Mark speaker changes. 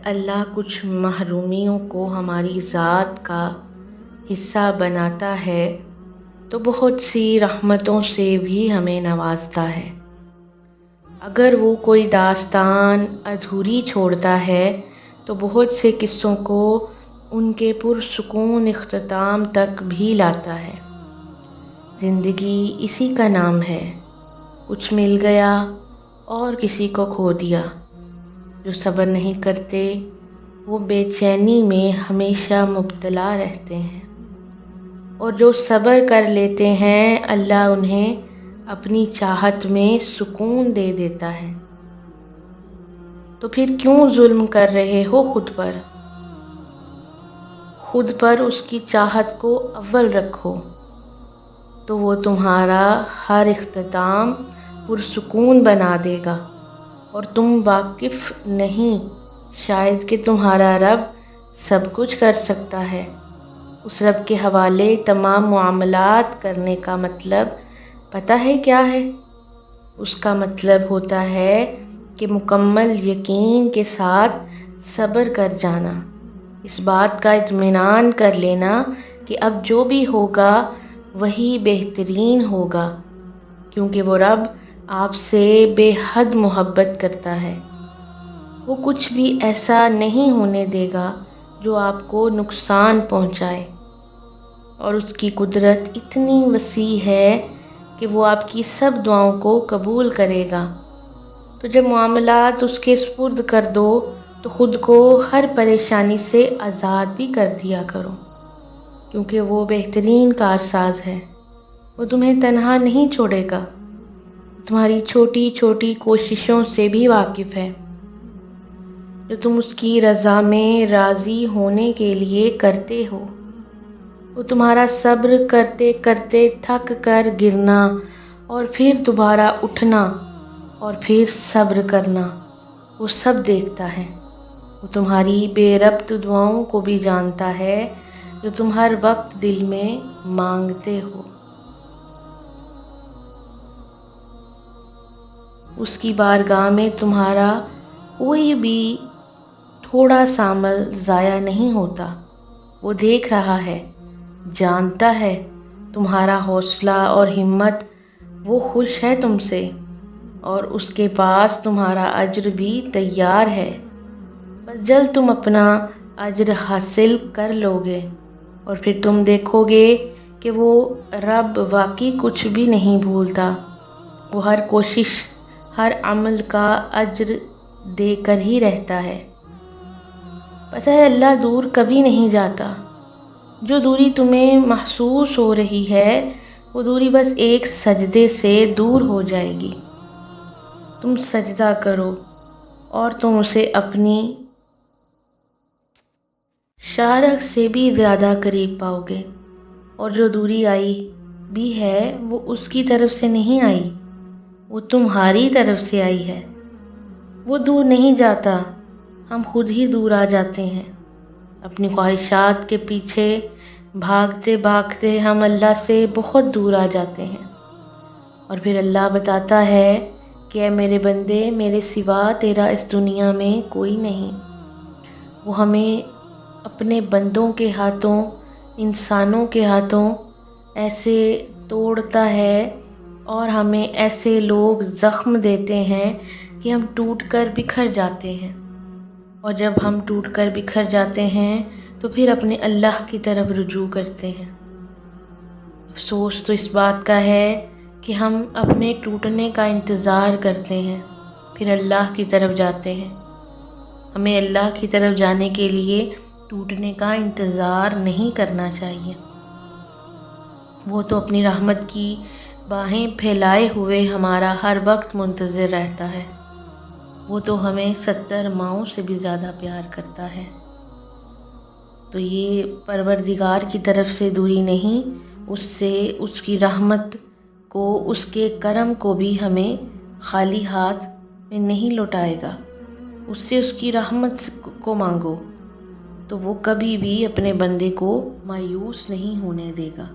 Speaker 1: اللہ کچھ محرومیوں کو ہماری ذات کا حصہ بناتا ہے تو بہت سی رحمتوں سے بھی ہمیں نوازتا ہے۔ اگر وہ کوئی داستان ادھوری چھوڑتا ہے تو بہت سے قصوں کو ان کے پرسکون اختتام تک بھی لاتا ہے۔ زندگی اسی کا نام ہے، کچھ مل گیا اور کسی کو کھو دیا۔ جو صبر نہیں کرتے وہ بے چینی میں ہمیشہ مبتلا رہتے ہیں، اور جو صبر کر لیتے ہیں اللہ انہیں اپنی چاہت میں سکون دے دیتا ہے۔ تو پھر کیوں ظلم کر رہے ہو خود پر اس کی چاہت کو اول رکھو، تو وہ تمہارا ہر اختتام پرسکون بنا دے گا۔ اور تم واقف نہیں شاید کہ تمہارا رب سب کچھ کر سکتا ہے۔ اس رب کے حوالے تمام معاملات کرنے کا مطلب پتہ ہے کیا ہے؟ اس کا مطلب ہوتا ہے کہ مکمل یقین کے ساتھ صبر کر جانا، اس بات کا اطمینان کر لینا کہ اب جو بھی ہوگا وہی بہترین ہوگا، کیونکہ وہ رب آپ سے بے حد محبت کرتا ہے۔ وہ کچھ بھی ایسا نہیں ہونے دے گا جو آپ کو نقصان پہنچائے، اور اس کی قدرت اتنی وسیع ہے کہ وہ آپ کی سب دعاؤں کو قبول کرے گا۔ تو جب معاملات اس کے سپرد کر دو تو خود کو ہر پریشانی سے آزاد بھی کر دیا کرو، کیونکہ وہ بہترین کارساز ہے۔ وہ تمہیں تنہا نہیں چھوڑے گا، تمہاری چھوٹی چھوٹی کوششوں سے بھی واقف ہے جو تم اس کی رضا میں راضی ہونے کے لیے کرتے ہو۔ وہ تمہارا صبر کرتے کرتے تھک کر گرنا اور پھر دوبارہ اٹھنا اور پھر صبر کرنا وہ سب دیکھتا ہے۔ وہ تمہاری بے ربط دعاؤں کو بھی جانتا ہے جو تم ہر وقت دل میں مانگتے ہو۔ اس کی بارگاہ میں تمہارا کوئی بھی تھوڑا سا عمل ضائع نہیں ہوتا۔ وہ دیکھ رہا ہے، جانتا ہے تمہارا حوصلہ اور ہمت، وہ خوش ہے تم سے، اور اس کے پاس تمہارا اجر بھی تیار ہے۔ بس جلد تم اپنا اجر حاصل کر لو گے، اور پھر تم دیکھو گے کہ وہ رب واقعی کچھ بھی نہیں بھولتا۔ وہ ہر کوشش، ہر عمل کا اجر دے کر ہی رہتا ہے۔ پتہ ہے اللہ دور کبھی نہیں جاتا۔ جو دوری تمہیں محسوس ہو رہی ہے وہ دوری بس ایک سجدے سے دور ہو جائے گی۔ تم سجدہ کرو اور تم اسے اپنی شارک سے بھی زیادہ قریب پاؤ گے، اور جو دوری آئی بھی ہے وہ اس کی طرف سے نہیں آئی، وہ تمہاری طرف سے آئی ہے۔ وہ دور نہیں جاتا، ہم خود ہی دور آ جاتے ہیں۔ اپنی خواہشات کے پیچھے بھاگتے بھاگتے ہم اللہ سے بہت دور آ جاتے ہیں، اور پھر اللہ بتاتا ہے کہ اے میرے بندے، میرے سوا تیرا اس دنیا میں کوئی نہیں۔ وہ ہمیں اپنے بندوں کے ہاتھوں، انسانوں کے ہاتھوں ایسے توڑتا ہے اور ہمیں ایسے لوگ زخم دیتے ہیں کہ ہم ٹوٹ کر بکھر جاتے ہیں، اور جب ہم ٹوٹ کر بکھر جاتے ہیں تو پھر اپنے اللہ کی طرف رجوع کرتے ہیں۔ افسوس تو اس بات کا ہے کہ ہم اپنے ٹوٹنے کا انتظار کرتے ہیں، پھر اللہ کی طرف جاتے ہیں۔ ہمیں اللہ کی طرف جانے کے لیے ٹوٹنے کا انتظار نہیں کرنا چاہیے۔ وہ تو اپنی رحمت کی باہیں پھیلائے ہوئے ہمارا ہر وقت منتظر رہتا ہے۔ وہ تو ہمیں 70 ماؤں سے بھی زیادہ پیار کرتا ہے۔ تو یہ پروردگار کی طرف سے دوری نہیں، اس سے اس کی رحمت کو، اس کے کرم کو بھی ہمیں خالی ہاتھ میں نہیں لوٹائے گا۔ اس سے اس کی رحمت کو مانگو تو وہ کبھی بھی اپنے بندے کو مایوس نہیں ہونے دے گا۔